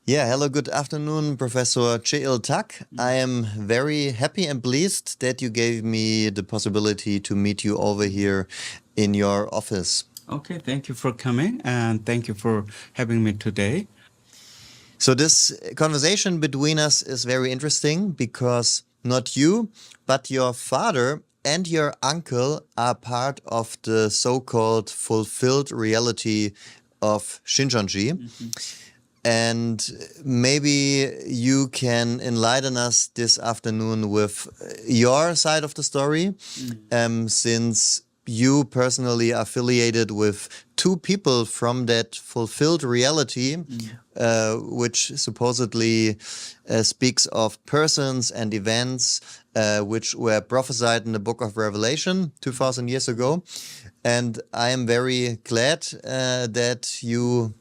Yeah, hello, good afternoon, Professor Cheil Tak. I am very happy and pleased that you gave me the possibility to meet you over here in your office. Okay, thank you for coming and thank you for having me today. So, this conversation between us is very interesting because not you, but your father and your uncle are part of the so called fulfilled reality of Shincheonji. And maybe you can enlighten us this afternoon with your side of the story, since you personally are affiliated with two people from that fulfilled reality, which supposedly speaks of persons and events which were prophesied in the book of Revelation 2000 years ago. And I am very glad that you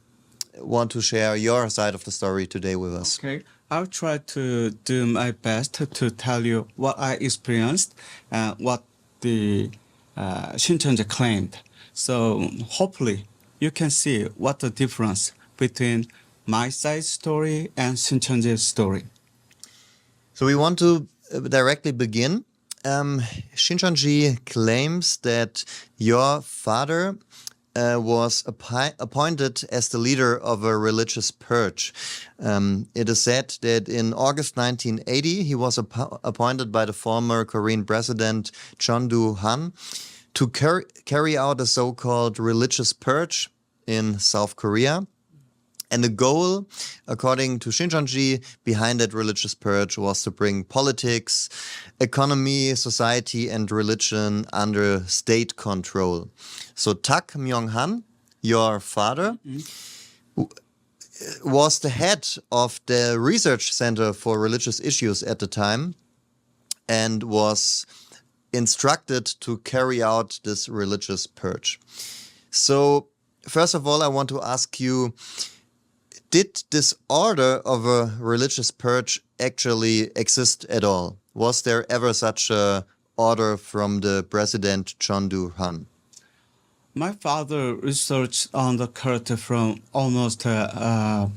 want to share your side of the story today with us. Okay, I'll try to do my best to tell you what I experienced and what the Shincheonji claimed. So hopefully you can see what the difference between my side story and Shincheonji's story. So we want to directly begin. Shincheonji claims that your father was appointed as the leader of a religious purge. It is said that in August 1980, he was appointed by the former Korean president Chon Do-han to carry out a so-called religious purge in South Korea. And the goal, according to Shincheonji, behind that religious purge was to bring politics, economy, society, and religion under state control. So Tak Myeong-Hwan, your father, was the head of the research center for religious issues at the time and was instructed to carry out this religious purge. So, first of all, I want to ask you, did this order of a religious purge actually exist at all? Was there ever such a order from the president Chon Do-han? My father researched on the cult from almost 30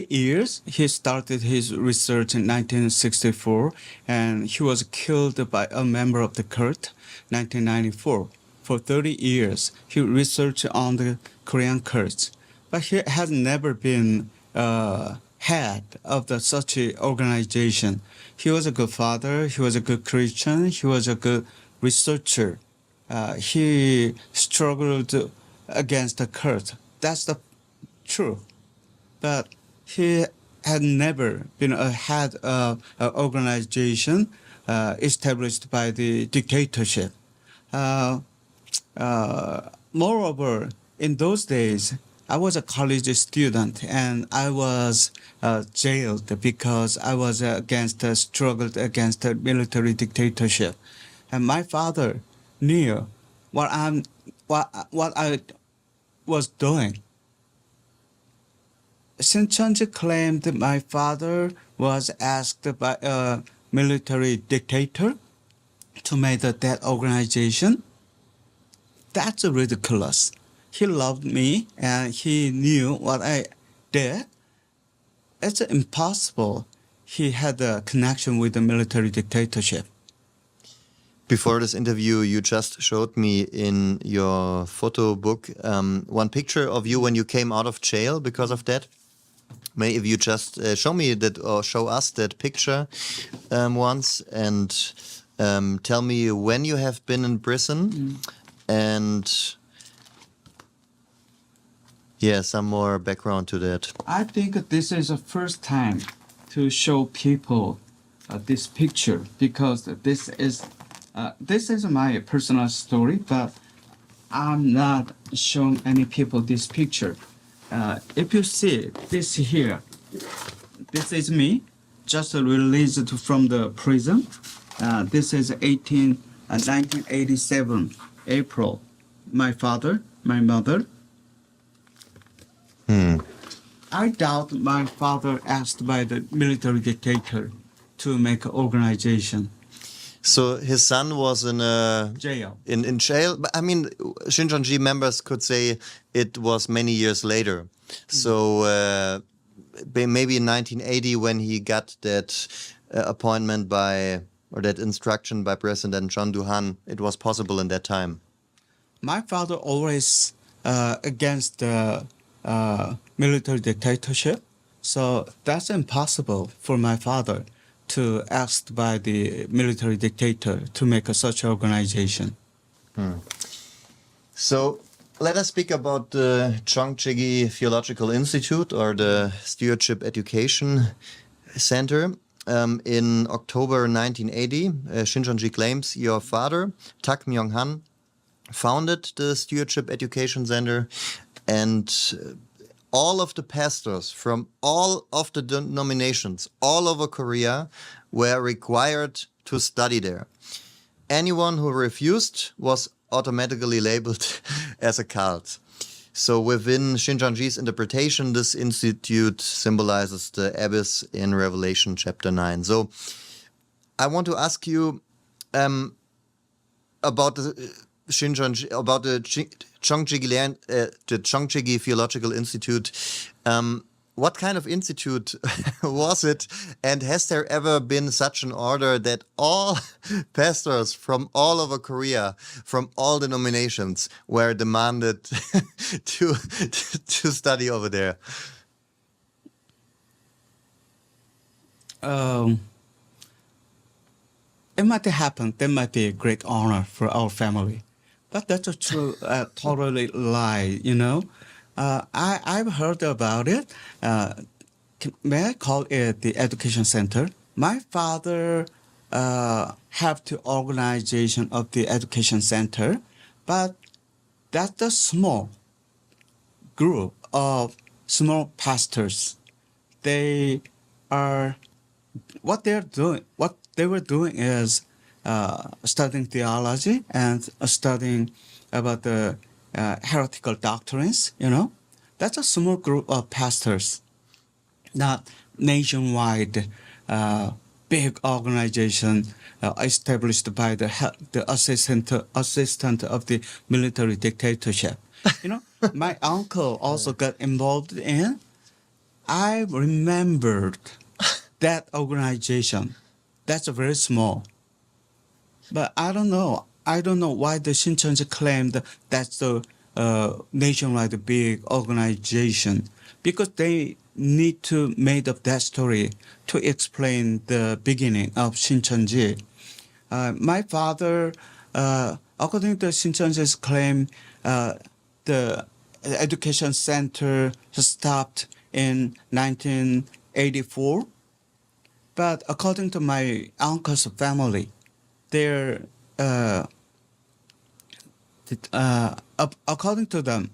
years. He started his research in 1964 and he was killed by a member of the cult 1994. For 30 years, he researched on the Korean cults, but he has never been head of such an organization. He was a good father, he was a good Christian, he was a good researcher. He struggled against the cult. That's the truth. But he had never been a head of an organization established by the dictatorship. Moreover, in those days, I was a college student and I was jailed because I was struggled against the military dictatorship. And my father knew what I was doing. Shincheonji claimed that my father was asked by a military dictator to make that organization. That's ridiculous. He loved me and he knew what I did. It's impossible. He had a connection with the military dictatorship. Before this interview, you just showed me in your photo book one picture of you when you came out of jail because of that. May if you just show me that or show us that picture once and tell me when you have been in prison and yeah, some more background to that. I think this is the first time to show people this picture because this is my personal story, but I'm not showing any people this picture. If you see this here, this is me, just released from the prison. This is 1987, April. My father, my mother. I doubt my father asked by the military dictator to make an organization. So his son was in a Jail. In jail. But I mean, Shincheonji members could say it was many years later. So maybe in 1980 when he got that appointment or that instruction by President John Duhan, it was possible in that time. My father always against the military dictatorship, so that's impossible for my father to ask by the military dictator to make such organization. So let us speak about the Cheongchigi Theological Institute or the Stewardship Education Center. In October 1980, Shincheonji claims your father, Tak Myeong-Hwan, founded the Stewardship Education Center, and all of the pastors from all of the denominations all over Korea were required to study there. Anyone who refused was automatically labeled as a cult. So within Shincheonji's interpretation, this institute symbolizes the abyss in Revelation chapter 9. So I want to ask you about the Shincheonji, about the Cheongchigi Theological Institute. What kind of institute was it? And has there ever been such an order that all pastors from all over Korea, from all denominations, were demanded to study over there? It might happen. That might be a great honor for our family. But that's a true, totally lie, you know. I've heard about it. May I call it the education center? My father have the organization of the education center, but that's a small group of small pastors. They are what they were doing is studying theology and studying about the heretical doctrines, you know. That's a small group of pastors, not nationwide big organization established by the assistant of the military dictatorship. You know, my uncle also got involved in. I remembered that organization. That's very small. But I don't know. I don't know why the Shincheonji claimed that's the nationwide big organization, because they need to make up that story to explain the beginning of Shincheonji. My father, according to Shincheonji's claim, the education center stopped in 1984. But according to my uncle's family, according to them,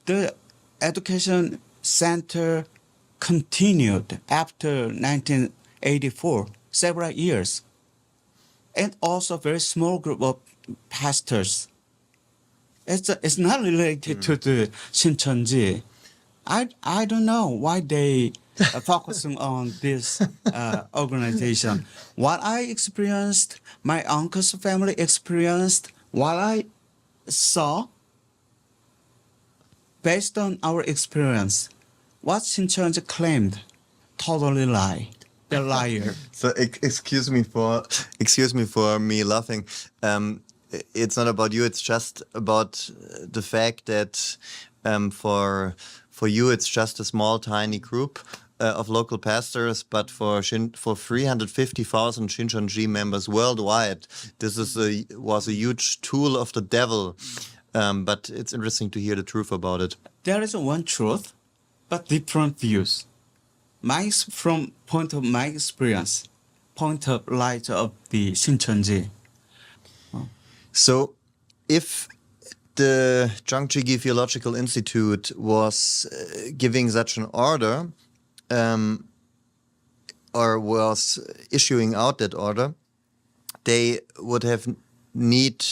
the education center continued after 1984, several years, and also a very small group of pastors. It's not related to the Shincheonji. I don't know why they are focusing on this organization. What I experienced, my uncle's family experienced, what I saw, based on our experience, what Shincheonji claimed, totally lied. The liar. So excuse me for me laughing. It's not about you. It's just about the fact that for you it's just a small tiny group of local pastors, but for 350,000 Shincheonji members worldwide, this was a huge tool of the devil. But it's interesting to hear the truth about it. There is one truth, but different views. From point of my experience, point of light of the Shincheonji. So, if the Cheongchigi Theological Institute was giving such an order, or was issuing out that order, they would have need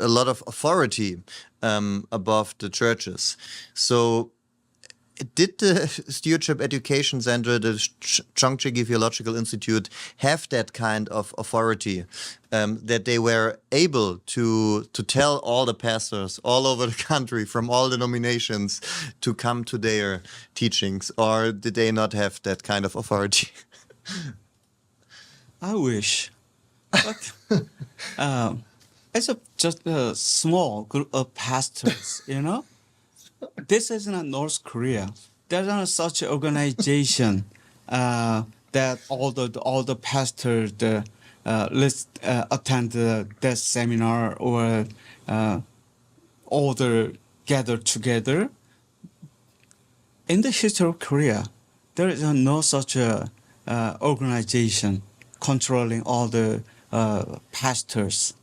a lot of authority above the churches. So Did the Stewardship Education Center, the Cheongcheonji Theological Institute, have that kind of authority that they were able to tell all the pastors all over the country from all denominations to come to their teachings, or did they not have that kind of authority? I wish. But it's just a small group of pastors, you know? This is not North Korea. There's not such an organization that all the pastors attend that seminar or all the gather together. In the history of Korea, there is no such organization controlling all the pastors.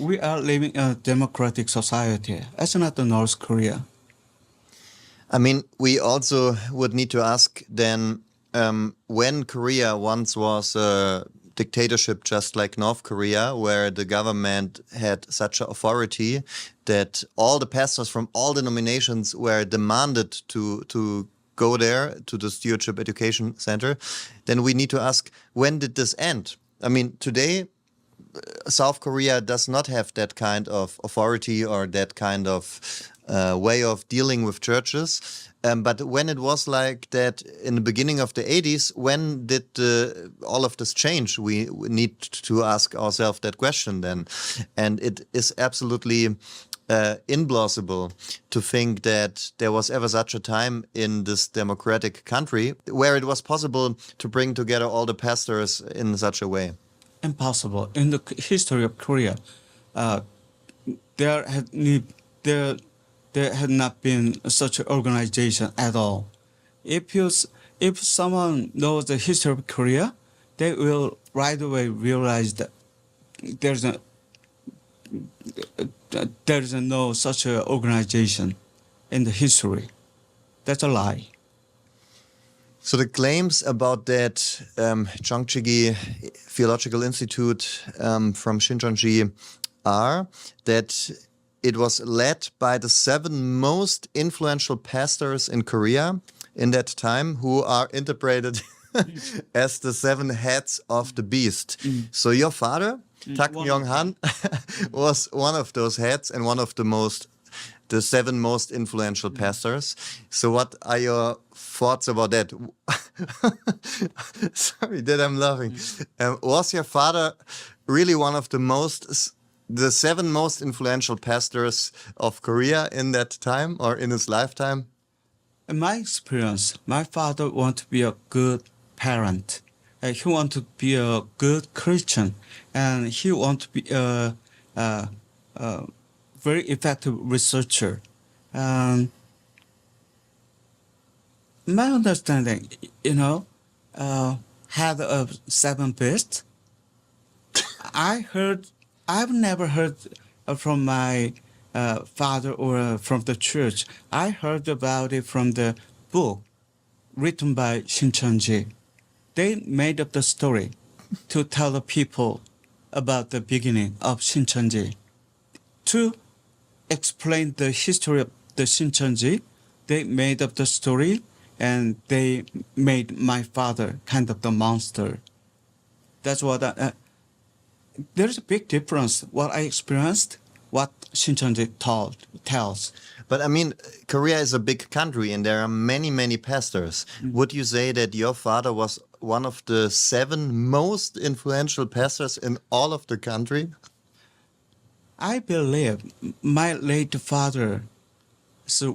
We are living in a democratic society. It's not the North Korea. I mean, we also would need to ask then, when Korea once was a dictatorship just like North Korea, where the government had such an authority that all the pastors from all denominations were demanded to go there to the Stewardship Education Center, then we need to ask, when did this end? I mean, today, South Korea does not have that kind of authority or that kind of way of dealing with churches. But when it was like that in the beginning of the 80s, when did all of this change? We need to ask ourselves that question then. And it is absolutely implausible to think that there was ever such a time in this democratic country where it was possible to bring together all the pastors in such a way. Impossible. In the history of Korea, there had not been such an organization at all. If someone knows the history of Korea, they will right away realize that there's no such an organization in the history. That's a lie. So the claims about that Cheongcheonji Theological Institute from Shincheonji are that it was led by the 7 most influential pastors in Korea in that time, who are interpreted as the 7 heads of the beast. So your father, Tak Myeong-Hwan, was one of those heads and one of the 7 most influential pastors. So what are your thoughts about that? Sorry that I'm laughing. Was your father really one of the 7 most influential pastors of Korea in that time or in his lifetime? In my experience, my father wanted to be a good parent. He wanted to be a good Christian, and he wanted to be a very effective researcher. My understanding, had 7 beasts. I've never heard from my father or from the church. I heard about it from the book written by Shincheonji. They made up the story to tell the people about the beginning of Shincheonji. To explain the history of the Shincheonji, they made up the story and they made my father kind of the monster. That's what there's a big difference what I experienced, what Shincheonji tells. But I mean, Korea is a big country and there are many, many pastors. Would you say that your father was one of the 7 most influential pastors in all of the country? I believe my late father's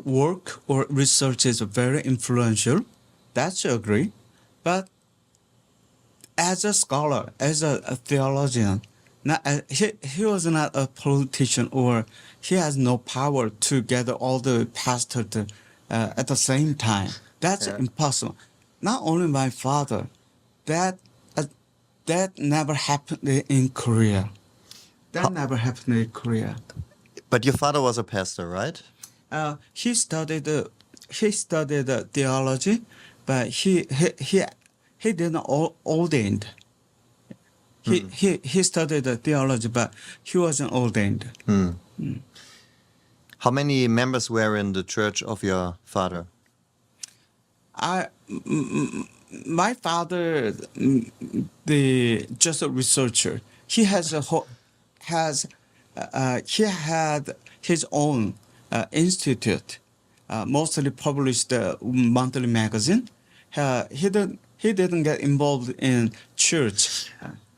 work or research is very influential. That's agree. But as a scholar, as a theologian, he was not a politician, or he has no power to gather all the pastors at the same time. That's impossible. Not only my father, that never happened in Korea. That never happened in Korea. But your father was a pastor, right? He studied theology, but he didn't ordained. He studied theology, but he wasn't ordained. How many members were in the church of your father? My father, just a researcher. He has a he had his own institute, mostly published monthly magazine. He didn't get involved in church.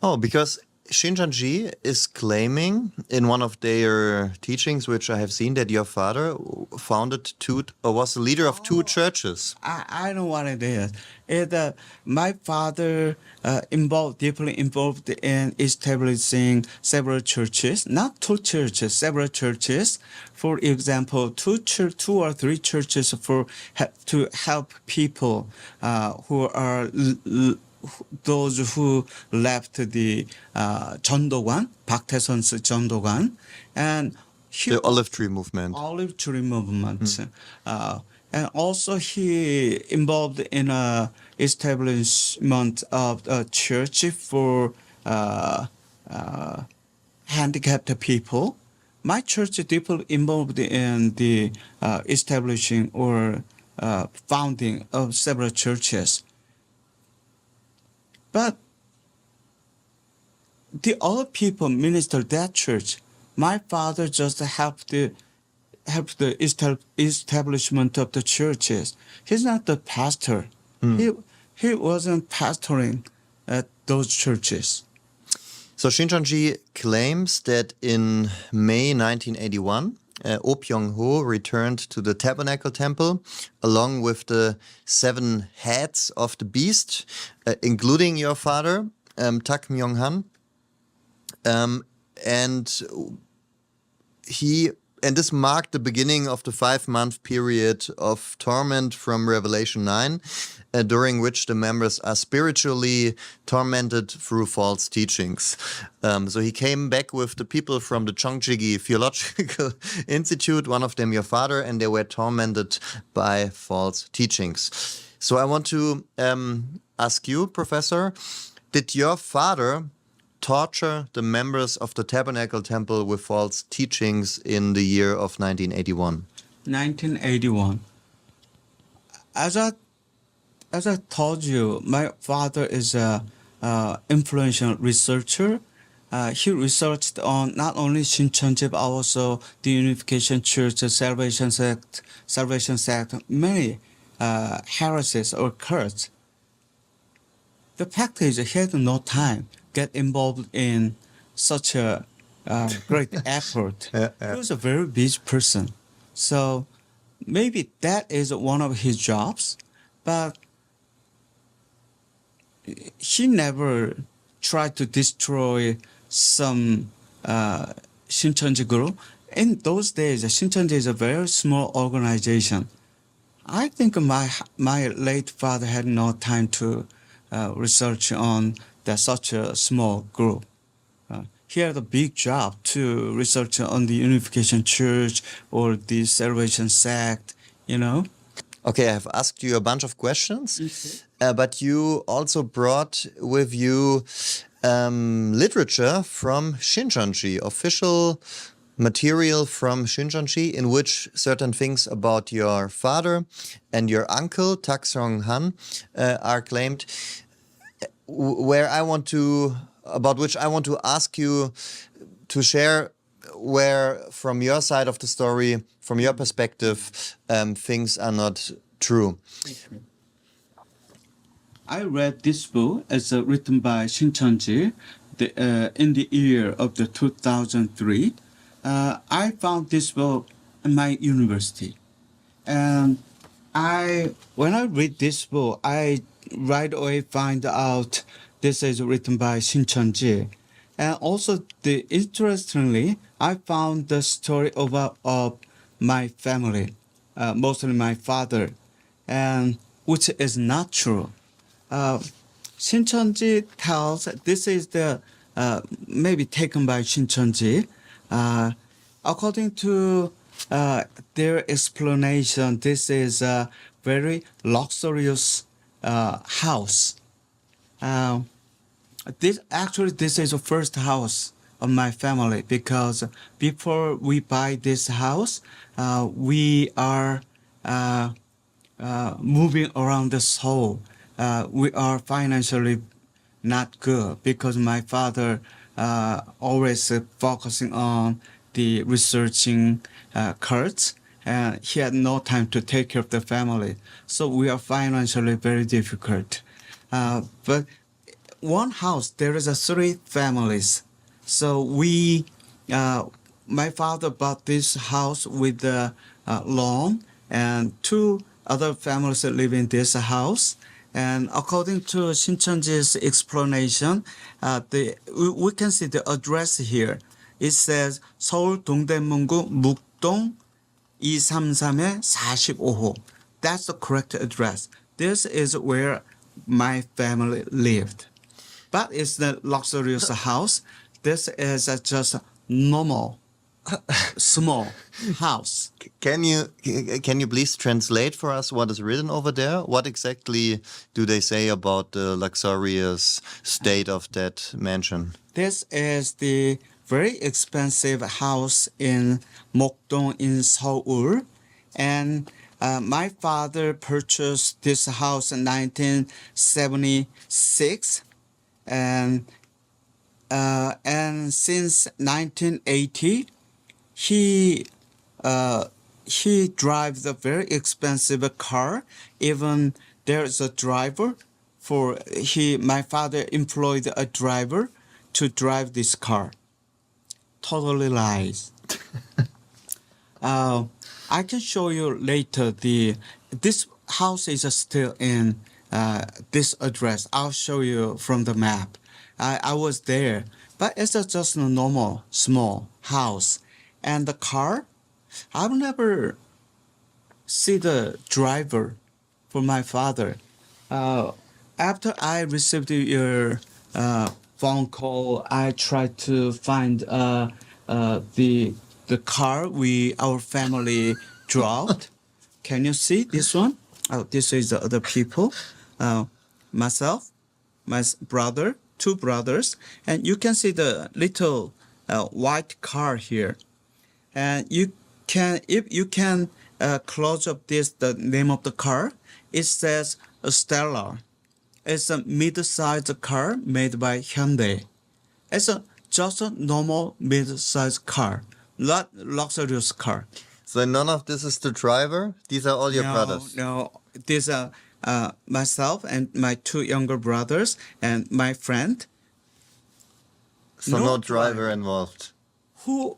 Oh, because Shincheonji is claiming in one of their teachings, which I have seen, that your father founded two, or was the leader of two churches. I know what it is. My father deeply involved in establishing several churches, not two churches, several churches. For example, two or three churches to help people who are those who left the 전도관, 박태선's 전도관, and The olive tree movement. olive tree movement. And also he involved in establishment of a church for handicapped people. My church deeply involved in the establishing or founding of several churches. But the other people minister that church. My father just helped the establishment of the churches. He's not the pastor. He wasn't pastoring at those churches. So Shincheonji claims that in May 1981, Oh Byung-ho returned to the Tabernacle Temple along with the 7 heads of the beast, including your father, Tak Myeong-Hwan. And this marked the beginning of the 5-month period of torment from Revelation 9, during which the members are spiritually tormented through false teachings. So he came back with the people from the Cheongjigi Theological Institute, one of them your father, and they were tormented by false teachings. So I want to ask you, Professor, did your father torture the members of the Tabernacle Temple with false teachings in the year of 1981? 1981. As I told you, my father is a influential researcher. He researched on not only Shincheonji but also the Unification Church, the Salvation Sect, many heresies or cults. The fact is, he had no time get involved in such a great effort. He was a very busy person. So maybe that is one of his jobs, but he never tried to destroy some Shincheonji group. In those days, Shincheonji is a very small organization. I think my late father had no time to research on such a small group. He had a big job to research on the Unification Church or the Salvation Sect, you know. Okay, I have asked you a bunch of questions, but you also brought with you literature from Shincheonji, official material from Shincheonji, in which certain things about your father and your uncle, Tak Song-han, are claimed, about which I want to ask you to share where, from your side of the story, from your perspective, things are not true. I read this book as written by Shincheonji in the year of the 2003. I found this book in my university, and when I read this book, I right away find out this is written by Shincheonji. And also, interestingly, I found the story of my family, mostly my father, and which is not true. Shincheonji tells this is the maybe taken by Shincheonji. According to their explanation, this is a very luxurious house. This is the first house of my family, because before we buy this house, we are moving around the soul. We are financially not good because my father always focusing on the researching cults, and he had no time to take care of the family. So we are financially very difficult. But one house there is a three families. So my father bought this house with the loan, and two other families live in this house. And according to Shincheonji's explanation, we can see the address here. It says 서울 동대문구 묵동 233의 45호. That's the correct address. This is where my family lived. But it's the luxurious house. This is just a normal, small house. Can you please translate for us what is written over there? What exactly do they say about the luxurious state of that mansion? This is the very expensive house in Mokdong in Seoul. And my father purchased this house in 1976. And since 1980, he drives a very expensive car. Even there's a driver my father employed a driver to drive this car. Totally lies. I can show you later this house is still in this address. I'll show you from the map. I was there, but it's just a normal small house. And the car, I've never see the driver for my father. After I received your phone call, I tried to find the car our family drove. Can you see this one? Oh, this is the other people. Myself, my brother, two brothers, and you can see the little white car here. And if you can close up the name of the car, it says Stella. It's a mid-sized car made by Hyundai. It's just a normal mid-sized car, not luxurious car. So none of this is the driver? These are all your brothers? No, these are myself and my two younger brothers and my friend. So no driver involved. Who,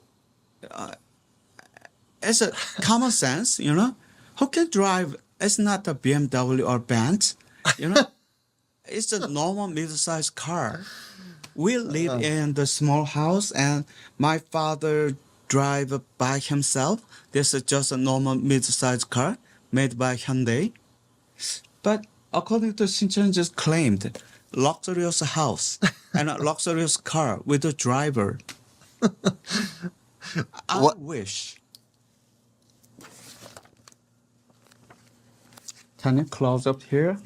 it's a common sense, who can drive? It's not a BMW or Benz, It's a normal middle-sized car. We live in the small house, and my father drive by himself. This is just a normal mid-sized car made by Hyundai. But according to Shincheonji's claimed, luxurious house and a luxurious car with a driver. I wish. Can you close up here?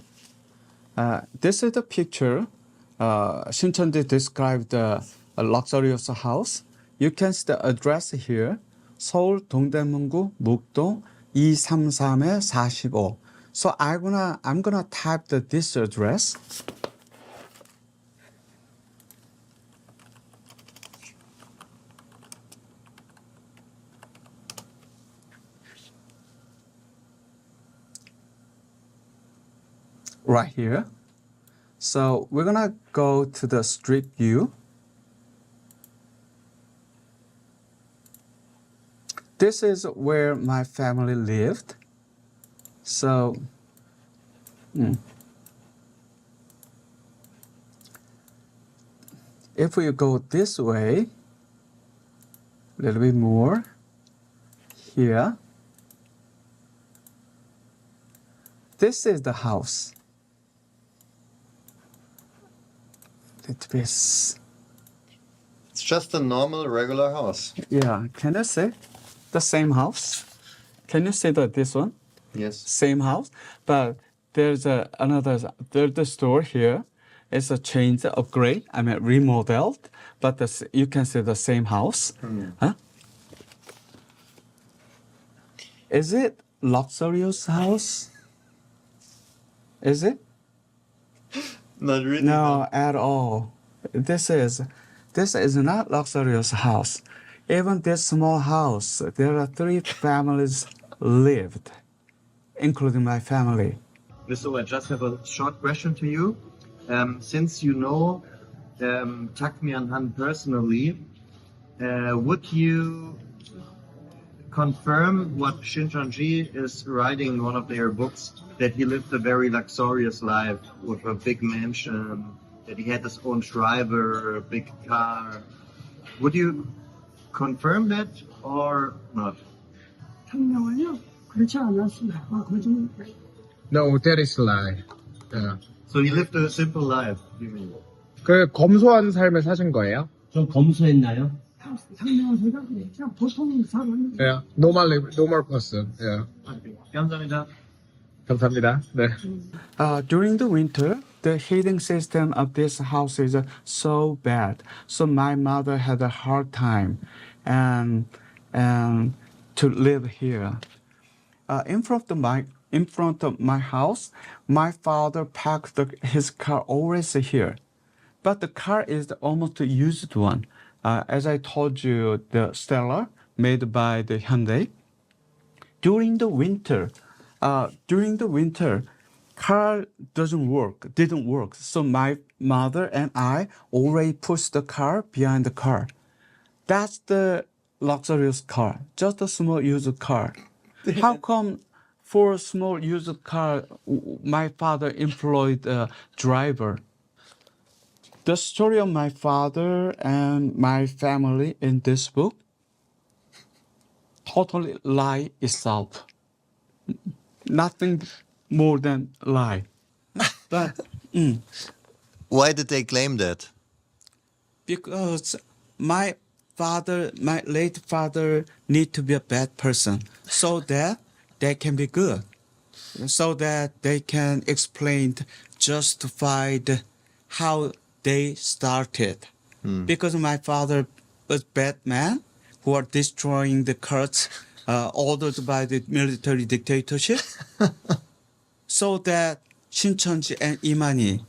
This is the picture. Shincheonji described a luxurious house. You can see the address here. 서울 동대문구 묵동 233의 45. So I'm gonna type this address. Right here. So we're gonna go to the street view. This is where my family lived. So, if we go this way, a little bit more, here, this is the house. It's just a normal, regular house. Yeah, can you see the same house? Can you see this one? Yes. Same house, but there's another third store here. It's a change, upgrade, remodeled, but you can see the same house. Huh? Is it luxurious house? Is it? Not really. No, at all. This is not luxurious house. Even this small house, there are 3 families lived, including my family. So I just have a short question to you. Since you know Tak Myeong-Hwan personally, would you confirm what Shincheonji is writing in one of their books, that he lived a very luxurious life with a big mansion, that he had his own driver, a big car? Would you confirm that or not? 상명은요 그렇지 않았습니다. 거짓말. No, that is lie. Yeah. So he lived a simple life, you mean? 그 검소한 삶을 사신 거예요? 좀 검소했나요? 상명은 생각해 그냥 보통 사람. Yeah. Normal person. Yeah. 감사합니다. 감사합니다. 네. During the winter, the heating system of this house is so bad. So my mother had a hard time and to live here. In front of my house, my father parked his car always here. But the car is almost a used one. As I told you, the Stella made by the Hyundai. During the winter, car didn't work. So my mother and I already pushed the car behind the car. That's the luxurious car, just a small used car. How come for a small used car, my father employed a driver? The story of my father and my family in this book totally lie itself. Nothing more than lie. But Why did they claim that? because my late father need to be a bad person so that they can be good, so that they can explain, justified how they started. Because my father was bad man who are destroying the cults ordered by the military dictatorship, so that Shincheonji and Imani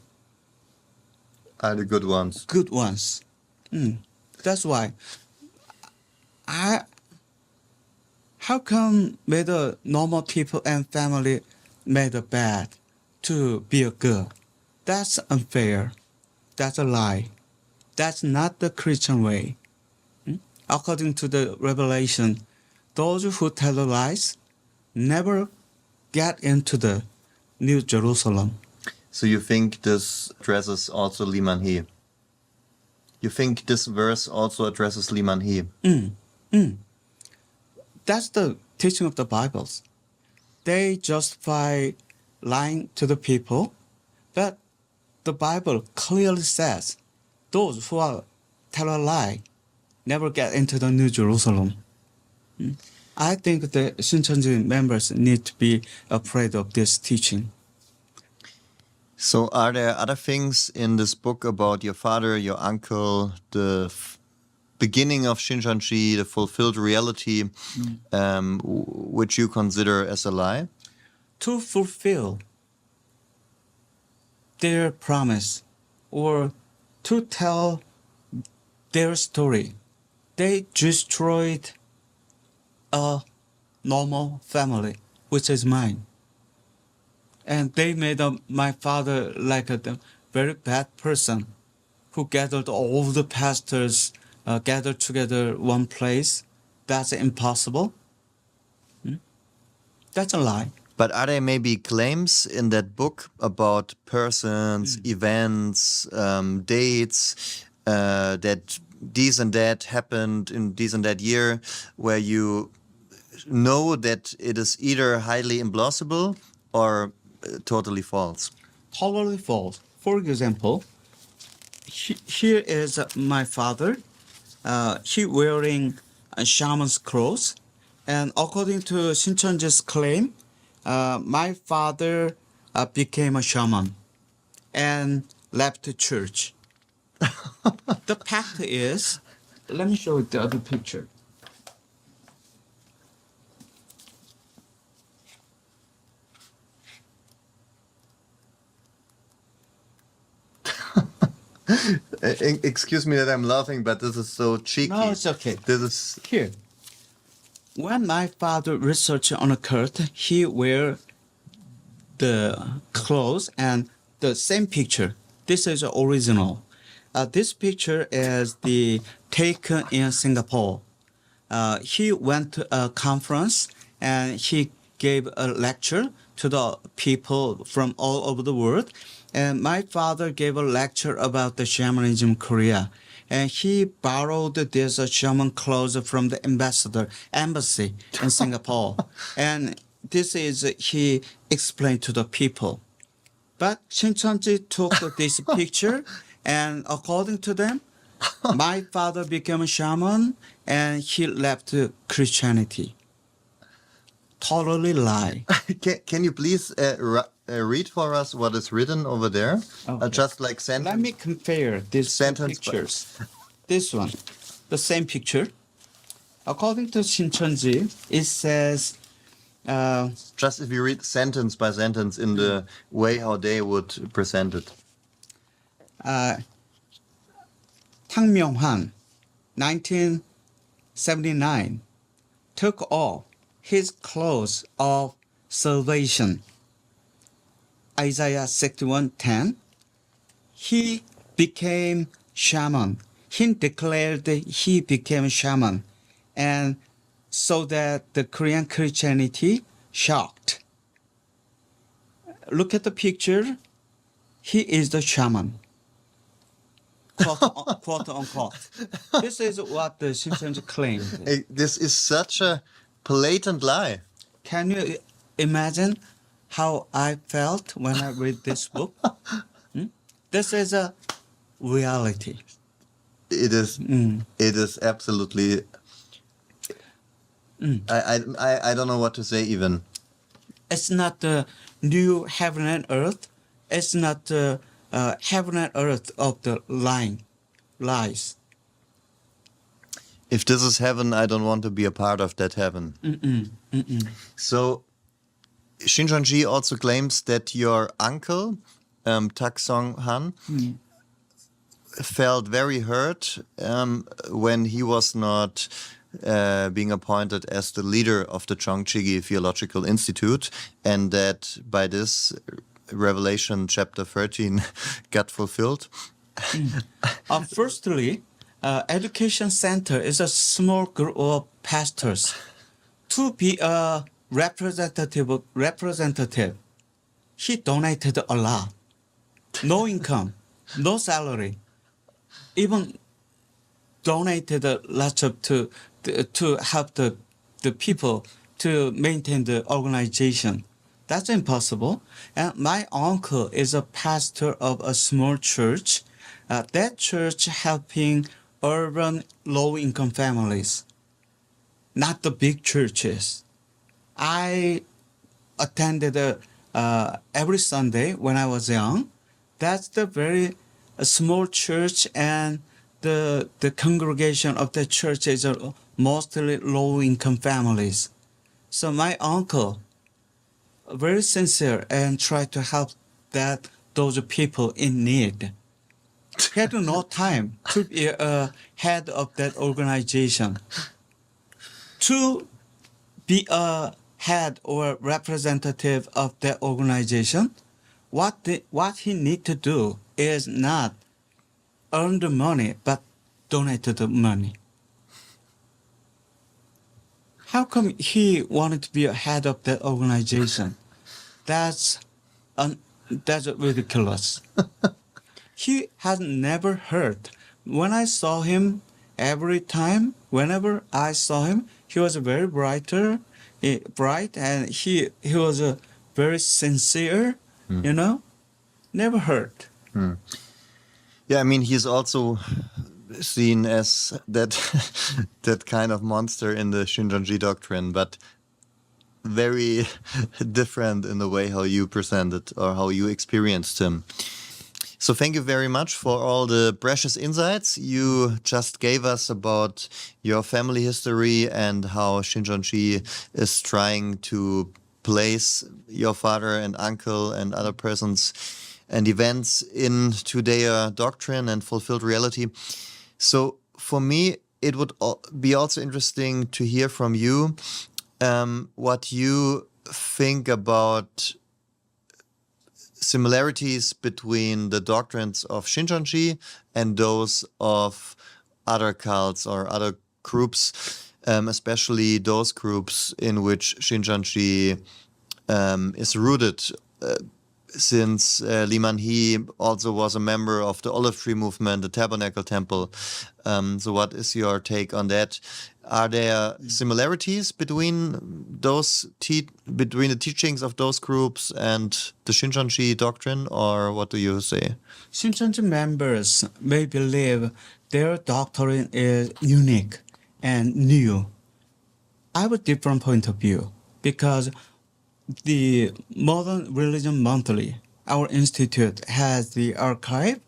Are the good ones. good ones. That's why. How come made a normal people and family made a bad to be a good? That's unfair. That's a lie. That's not the Christian way. According to the Revelation, those who tell the lies never get into the New Jerusalem. So you think this addresses also Lee Man-Hee? You think this verse also addresses Lee Man-Hee? That's the teaching of the Bibles. They justify lying to the people, but the Bible clearly says those who tell a lie never get into the New Jerusalem. I think the Shincheonji members need to be afraid of this teaching. So are there other things in this book about your father, your uncle, the beginning of Shincheonji, the fulfilled reality, which you consider as a lie? To fulfill their promise or to tell their story, they destroyed a normal family, which is mine. And they made my father like a very bad person who gathered all the pastors gathered together one place. That's impossible. That's a lie. But are there maybe claims in that book about persons, events, dates, that this and that happened in this and that year, where you know that it is either highly implausible or totally false? Totally false. For example, here is my father. He wearing a shaman's clothes, and according to Shincheonji's claim, my father became a shaman and left the church. The fact is, let me show you the other picture. Excuse me that I'm laughing, but this is so cheeky. No, it's okay. This is Here. When my father researched on a cult, he wear the clothes and the same picture. This is original. This picture is the taken in Singapore. He went to a conference and he gave a lecture to the people from all over the world. And my father gave a lecture about the shamanism Korea. And he borrowed this shaman clothes from the embassy in Singapore. And this is, he explained to the people. But Shincheonji took this picture, and according to them, my father became a shaman and he left Christianity. Totally lie. Can you please read for us what is written over there? Okay. Just like sentence. Let me compare these Sentence by- pictures. This one, the same picture. According to Shincheonji, it says, Just if you read sentence by sentence in the way how they would present it. Myeong-Hwan, 1979, took off his clothes of salvation. Isaiah 61:10. He became shaman. He declared that he became shaman, and so that the Korean Christianity shocked. Look at the picture. He is the shaman. Quote unquote. This is what the Shincheonji claimed. This is such a blatant lie. Can you imagine how I felt when I read this book? This is a reality. It is. It is absolutely. I don't know what to say even. It's not the new heaven and earth. It's not the heaven and earth of the lies. If this is heaven, I don't want to be a part of that heaven. So, Shincheonji also claims that your uncle, Tak Song-han, felt very hurt when he was not being appointed as the leader of the Chongchigi Theological Institute, and that by this Revelation chapter 13 got fulfilled. Firstly, education center is a small group of pastors. To be a representative, he donated a lot. No income, no salary, even donated a lot to help the people to maintain the organization. That's impossible. And my uncle is a pastor of a small church. That church helping urban low-income families, not the big churches. I attended every Sunday when I was young. That's the very small church, and the congregation of the church is mostly low-income families. So my uncle, very sincere and tried to help those people in need. He had no time to be a head of that organization. To be a head or representative of that organization, what he need to do is not earn the money, but donate the money. How come he wanted to be a head of that organization? That's ridiculous. He has never heard. When I saw him, whenever I saw him, he was very bright, and he was very sincere, never heard. Yeah, I mean, he's also seen as that that kind of monster in the Shincheonji doctrine, but very different in the way how you present it or how you experienced him. So thank you very much for all the precious insights you just gave us about your family history and how Shincheonji is trying to place your father and uncle and other persons and events into their doctrine and fulfilled reality. So for me, it would be also interesting to hear from you what you think about similarities between the doctrines of Shincheonji and those of other cults or other groups, especially those groups in which Shincheonji is rooted. Since Lee Man-Hee also was a member of the Olive Tree Movement, the Tabernacle Temple. So what is your take on that? Are there similarities between between the teachings of those groups and the Shincheonji doctrine, or what do you say? Shincheonji members may believe their doctrine is unique and new. I have a different point of view because the Modern Religion Monthly, our institute, has the archive,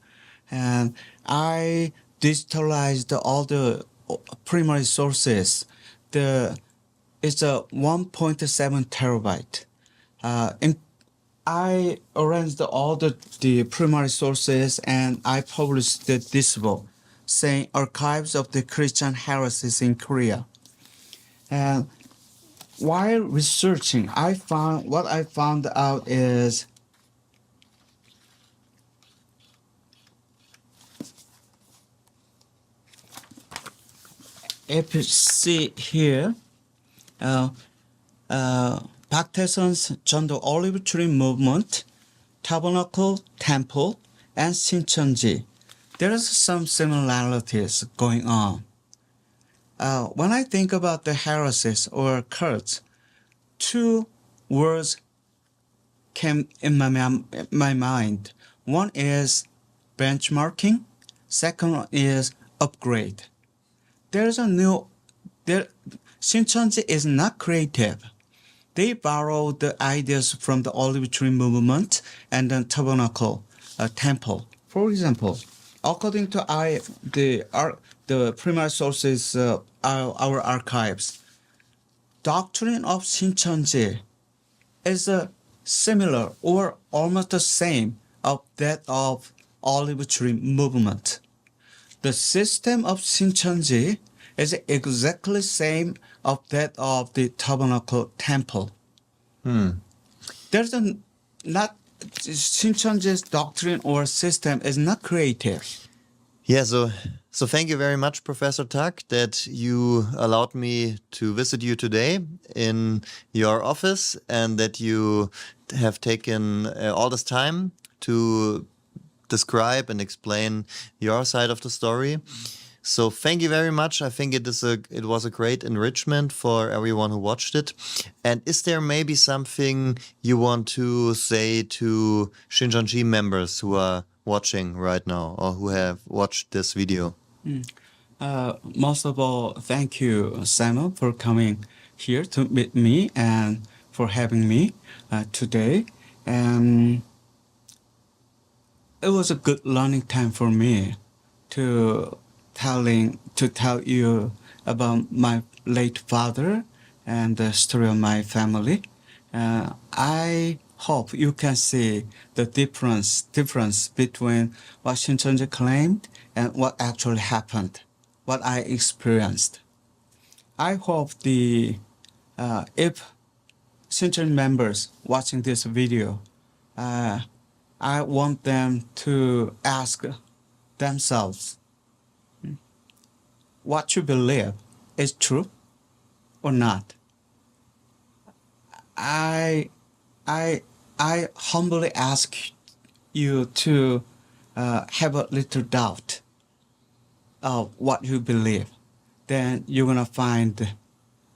and I digitalized all the primary sources. It's a 1.7 terabyte. And I arranged all the primary sources and I published this book, saying Archives of the Christian Heresies in Korea. And while researching, what I found out is if you see here, Park Tae-sun's John the Olive Tree Movement, Tabernacle Temple, and Shincheonji, there is some similarities going on. When I think about the heresies or cults, two words came in my mind. One is benchmarking, second one is upgrade. Shincheonji is not creative. They borrowed the ideas from the Olive Tree Movement and the Tabernacle Temple. For example, according to the primary sources, our archives, doctrine of Shincheonji is similar or almost the same of that of Olive Tree Movement. The system of Shincheonji is exactly same of that of the Tabernacle Temple. There's Shincheonji's doctrine or system is not creative. Yeah, so thank you very much, Professor Tak, that you allowed me to visit you today in your office and that you have taken all this time to describe and explain your side of the story. So thank you very much. I think it was a great enrichment for everyone who watched it. And is there maybe something you want to say to Shincheonji members who are watching right now or who have watched this video? Most of all, thank you, Simon, for coming here to meet me and for having me today. And it was a good learning time for me to tell you about my late father and the story of my family. I hope you can see the difference between what Shincheonji claimed and what actually happened, what I experienced. I hope if Shincheonji members watching this video, I want them to ask themselves, what you believe is true or not. I humbly ask you to have a little doubt of what you believe. Then you're gonna find,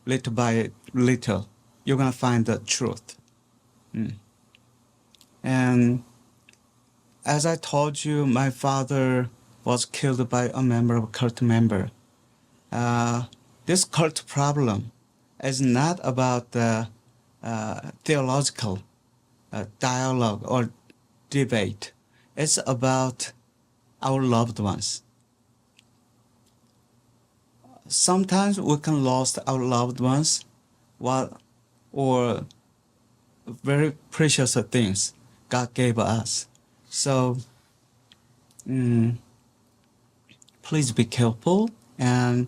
little by little, you're gonna find the truth. And as I told you, my father was killed by a cult member. This cult problem is not about the theological dialogue or debate. It's about our loved ones. Sometimes we can lose our loved ones or very precious things God gave us. So please be careful, and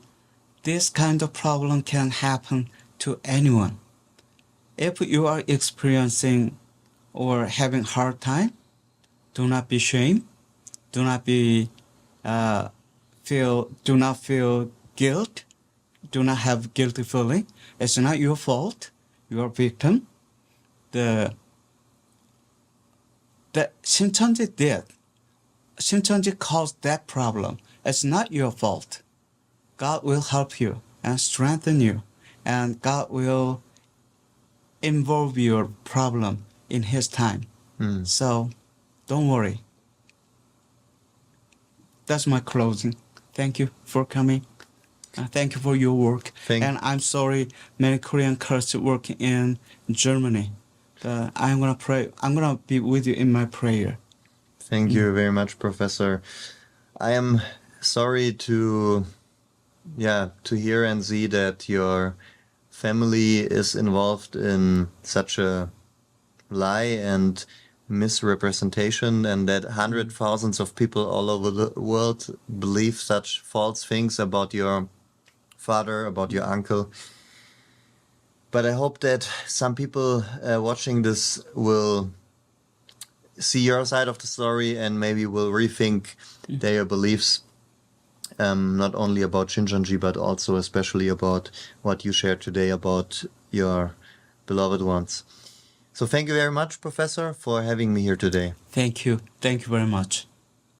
this kind of problem can happen to anyone. If you are experiencing or having hard time, do not be ashamed. Do not feel guilt. Do not have guilty feeling. It's not your fault. You are a victim. The Shincheonji did. Shincheonji caused that problem. It's not your fault. God will help you and strengthen you, and God will involve your problem in His time. So don't worry. That's my closing. Thank you for coming. Thank you for your work. And I'm sorry, many Korean cults work in Germany. I'm gonna pray. I'm gonna be with you in my prayer. Thank you very much, Professor. I am sorry to hear and see that your family is involved in such a lie and misrepresentation, and that hundred thousands of people all over the world believe such false things about your father, about your uncle. But I hope that some people watching this will see your side of the story and maybe will rethink their beliefs, not only about Shincheonji, but also especially about what you shared today about your beloved ones. So thank you very much, Professor, for having me here today. Thank you. Thank you very much.